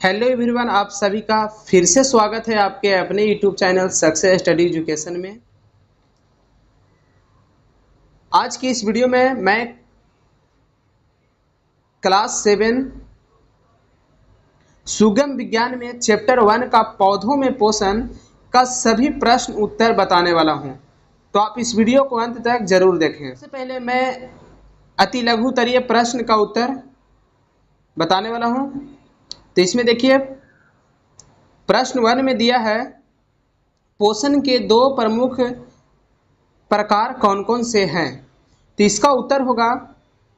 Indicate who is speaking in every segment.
Speaker 1: Hello everyone, आप सभी का फिर से स्वागत है आपके अपने YouTube channel success study education में। आज की इस वीडियो में मैं क्लास 7 सुगम विज्ञान में चैप्टर 1 का पौधों में पोषण का सभी प्रश्न उत्तर बताने वाला हूं, तो आप इस वीडियो को अंत तक जरूर देखें। सबसे पहले मैं अति लघुतरीय प्रश्न का उत्तर बताने वाला हूं। तो इसमें देखिए, प्रश्न 1 में दिया है पोषण के दो प्रमुख प्रकार कौन कौन से हैं। तो इसका उत्तर होगा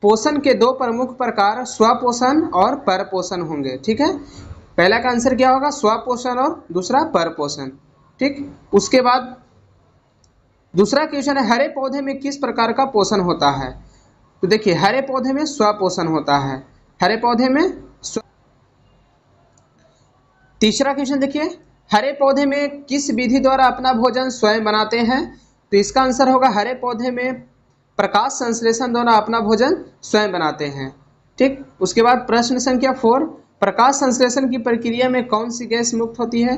Speaker 1: पोषण के दो प्रमुख प्रकार स्वपोषण और परपोषण होंगे। ठीक है, पहला का आंसर क्या होगा, स्वपोषण, और दूसरा परपोषण। ठीक, उसके बाद दूसरा क्वेश्चन है हरे पौधे में किस प्रकार का पोषण होता है। तो देखिए, हरे पौधे में स्वपोषण होता है, हरे पौधे में तीसरा क्वेश्चन देखिए, हरे पौधे में किस विधि द्वारा अपना भोजन स्वयं बनाते हैं। तो इसका आंसर होगा हरे पौधे में प्रकाश संश्लेषण द्वारा अपना भोजन स्वयं बनाते हैं। ठीक, उसके बाद प्रश्न संख्या 4, प्रकाश संश्लेषण की प्रक्रिया में कौन सी गैस मुक्त होती है।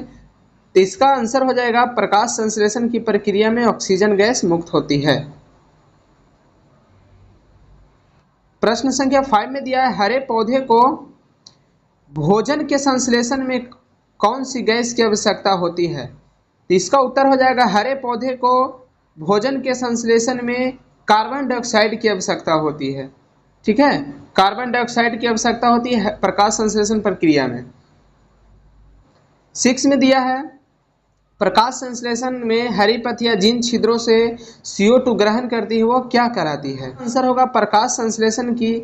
Speaker 1: तो इसका आंसर हो जाएगा प्रकाश संश्लेषण की प्रक्रिया में ऑक्सीजन गैस मुक्त होती है। प्रश्न संख्या 5 में दिया है हरे पौधे को भोजन के संश्लेषण में कौन सी गैस की आवश्यकता होती है। तो इसका उत्तर हो जाएगा हरे पौधे को भोजन के संश्लेषण में कार्बन डाइऑक्साइड की आवश्यकता होती है। ठीक है, कार्बन डाइऑक्साइड की आवश्यकता होती है प्रकाश संश्लेषण प्रक्रिया में। 6 में दिया है प्रकाश संश्लेषण में हरी पत्तियां जिन छिद्रों से CO2 ग्रहण करती है वो क्या कहलाती है। आंसर होगा प्रकाश संश्लेषण की,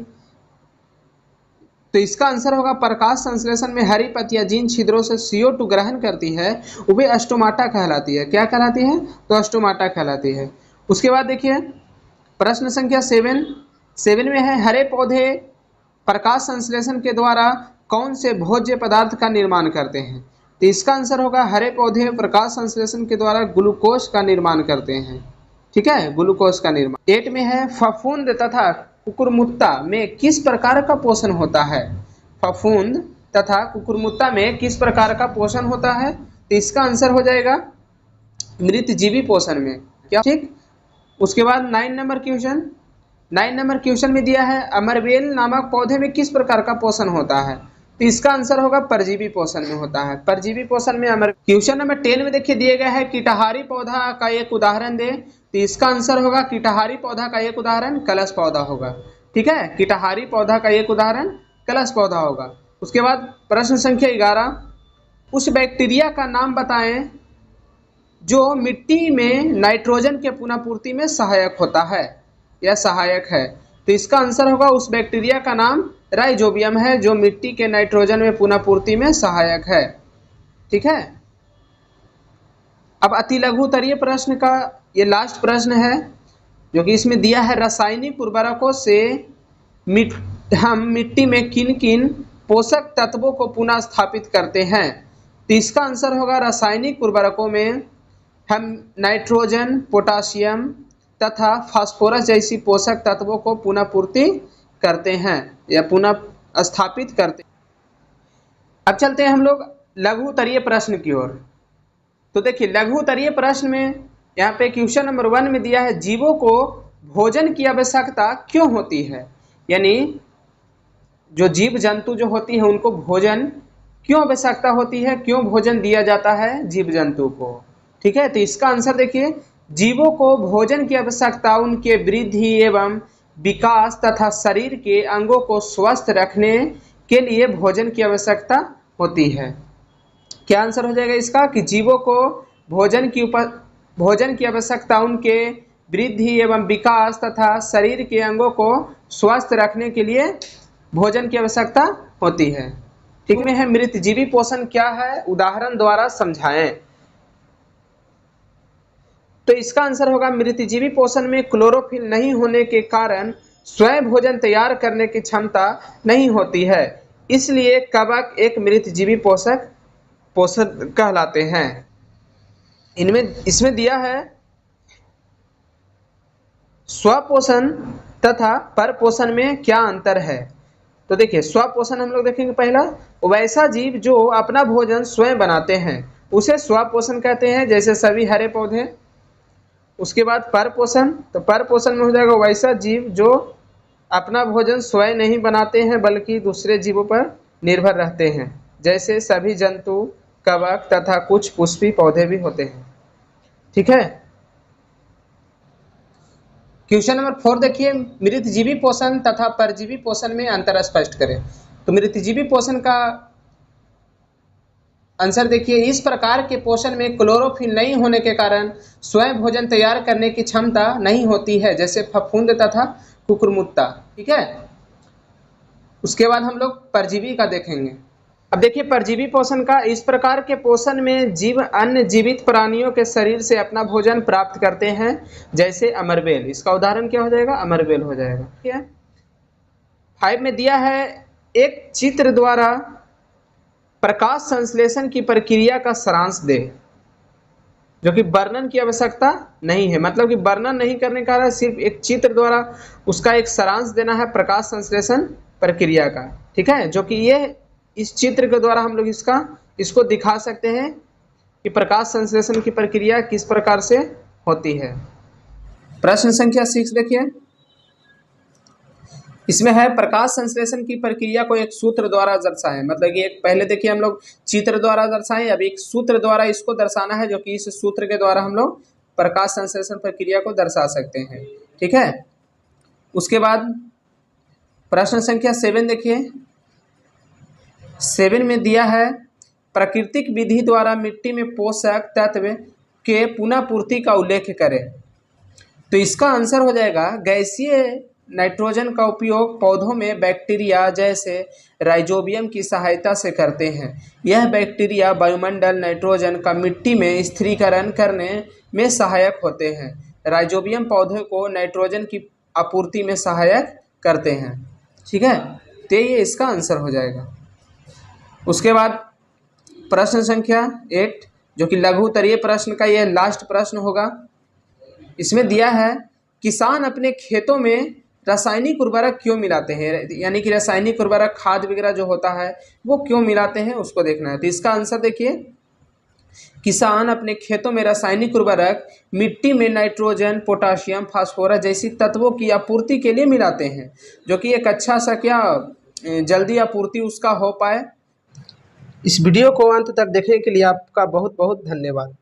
Speaker 1: तो इसका आंसर होगा प्रकाश संश्लेषण में हरी पत्तियां जिन छिद्रों से CO2 ग्रहण करती है वे स्टोमाटा कहलाती है। क्या कहलाती है, तो स्टोमाटा कहलाती है। उसके बाद देखिए प्रश्न संख्या 7 में है हरे पौधे प्रकाश संश्लेषण के द्वारा कौन से भोज्य पदार्थ का निर्माण करते हैं। तो इसका आंसर होगा हरे पौधे प्रकाश संश्लेषण के द्वारा ग्लूकोज का निर्माण करते हैं। ठीक है, ग्लूकोज का निर्माण। 8 में है फफूंद तथा कुकुरमुत्ता में किस प्रकार का पोषण होता है। फफूंद तथा कुकुरमुत्ता में किस प्रकार का पोषण होता है। तो इसका आंसर हो जाएगा मृतजीवी पोषण में। क्या, ठीक। उसके बाद 9 नंबर क्वेश्चन में दिया है अमरबेल नामक पौधे में किस प्रकार का पोषण होता है। तो इसका आंसर होगा परजीवी पोषण में होता है, परजीवी पोषण में अमर। क्वेश्चन नंबर 10 में देखिए दिए गए है कीटहारी पौधा का एक उदाहरण दे। तो इसका आंसर होगा कीटहारी पौधा का एक उदाहरण कलश पौधा होगा। ठीक है, कीटहारी पौधा का एक उदाहरण कलश पौधा होगा। उसके बाद प्रश्न संख्या 11, उस बैक्टीरिया का नाम बताएं जो मिट्टी में नाइट्रोजन के पुनःपूर्ति में सहायक होता है या सहायक है। तो इसका आंसर होगा उस बैक्टीरिया का नाम राइजोबियम है जो मिट्टी के नाइट्रोजन में पुनःपूर्ति में सहायक है। ठीक है, अब अति लघुतरीय प्रश्न का ये लास्ट प्रश्न है जो कि इसमें दिया है रासायनिक उर्वरकों से हम मिट्टी में किन किन पोषक तत्वों को पुनः स्थापित करते हैं। तो इसका आंसर होगा रासायनिक उर्वरकों में हम नाइट्रोजन, पोटासियम तथा फास्फोरस जैसी पोषक तत्वों को पुनः पूर्ति करते हैं या पुनः स्थापित करते हैं। अब चलते हैं हम लोग लघुतरीय प्रश्न की ओर। तो देखिए लघुतरीय प्रश्न में यहाँ पे क्वेश्चन नंबर 1 में दिया है जीवों को भोजन की आवश्यकता क्यों होती है, यानी जो जीव जंतु जो होती है उनको भोजन क्यों आवश्यकता होती है, क्यों भोजन दिया जाता है जीव जंतु को। ठीक है, तो इसका आंसर देखिए जीवों को भोजन की आवश्यकता उनके वृद्धि एवं विकास तथा शरीर के अंगों को स्वस्थ रखने के लिए भोजन की आवश्यकता होती है। क्या आंसर हो जाएगा इसका कि जीवों को भोजन की आवश्यकता उनके वृद्धि एवं विकास तथा शरीर के अंगों को स्वस्थ रखने के लिए भोजन की आवश्यकता होती है। ठीक में है मृतजीवी पोषण क्या है, उदाहरण द्वारा समझाएं। तो इसका आंसर होगा मृतजीवी पोषण में क्लोरोफिल नहीं होने के कारण स्वयं भोजन तैयार करने की क्षमता नहीं होती है, इसलिए कवक एक मृतजीवी पोषण कहलाते हैं। इसमें दिया है स्वपोषण तथा परपोषण में क्या अंतर है। तो देखिए स्वपोषण हम लोग देखेंगे पहला, वैसा जीव जो अपना भोजन स्वयं बनाते हैं उसे स्वपोषण कहते हैं, जैसे सभी हरे पौधे। उसके बाद परपोषण, तो परपोषण में हो जाएगा वैसा जीव जो अपना भोजन स्वयं नहीं बनाते हैं बल्कि दूसरे जीवों पर निर्भर रहते हैं, जैसे सभी जंतु, कवक तथा कुछ पुष्पी पौधे भी होते हैं। ठीक है। क्वेश्चन नंबर 4 देखिए, मृतजीवी पोषण तथा परजीवी पोषण में अंतर स्पष्ट करें। तो मृतजीवी पोषण का आंसर देखिए, इस प्रकार के पोषण में क्लोरोफिल नहीं होने के कारण स्वयं भोजन तैयार करने की क्षमता नहीं होती है, जैसे फफूंद तथा कुकुरमुत्ता। ठीक है। उसके बाद हम लोग परजीवी का देखेंगे। अब देखिए परजीवी पोषण का, इस प्रकार के पोषण में जीव अन्य जीवित प्राणियों के शरीर से अपना भोजन प्राप्त करते हैं, जैसे अमरबेल। इसका उदाहरण क्या हो जाएगा? अमरबेल हो जाएगा। ठीक है। 5 में दिया है, एक चित्र द्वारा प्रकाश संश्लेषण की प्रक्रिया का सारांश दे, जो कि वर्णन की आवश्यकता नहीं है, मतलब कि वर्णन नहीं करने का है, सिर्फ एक चित्र द्वारा उसका एक सारांश देना है प्रकाश संश्लेषण प्रक्रिया का। ठीक है। जो कि ये इस चित्र के द्वारा हम लोग इसको दिखा सकते हैं कि प्रकाश संश्लेषण की प्रक्रिया किस प्रकार से होती है। प्रश्न संख्या 6 देखिए, इसमें है प्रकाश संश्लेषण की प्रक्रिया को एक सूत्र द्वारा दर्शाएं। मतलब कि एक पहले देखिए हम लोग चित्र द्वारा दर्शाएं, अब एक सूत्र द्वारा इसको दर्शाना है, जो कि इस सूत्र के द्वारा हम लोग प्रकाश संश्लेषण प्रक्रिया को दर्शा सकते हैं। ठीक है। उसके बाद प्रश्न संख्या 7 देखिए, 7 में दिया है, प्राकृतिक विधि द्वारा मिट्टी में पोषक तत्व के पुनः पूर्ति का उल्लेख करें। तो इसका आंसर हो जाएगा, गैसीय नाइट्रोजन का उपयोग पौधों में बैक्टीरिया जैसे राइजोबियम की सहायता से करते हैं। यह बैक्टीरिया वायुमंडल नाइट्रोजन का मिट्टी में स्थिरीकरण करने में सहायक होते हैं। राइजोबियम पौधे को नाइट्रोजन की आपूर्ति में सहायक करते हैं। ठीक है। तो ये इसका आंसर हो जाएगा। उसके बाद प्रश्न संख्या 8, जो कि लघु उत्तरीय प्रश्न का यह लास्ट प्रश्न होगा। इसमें दिया है, किसान अपने खेतों में रासायनिक उर्वरक क्यों मिलाते हैं, यानी कि रासायनिक उर्वरक खाद वगैरह जो होता है वो क्यों मिलाते हैं, उसको देखना है। तो इसका आंसर देखिए, किसान अपने खेतों में रासायनिक उर्वरक मिट्टी में नाइट्रोजन, पोटाशियम, फास्फोरस जैसी तत्वों की आपूर्ति के लिए मिलाते हैं, जो कि एक अच्छा सा क्या जल्दी आपूर्ति उसका हो पाए। इस वीडियो को अंत तक देखने के लिए आपका बहुत बहुत धन्यवाद।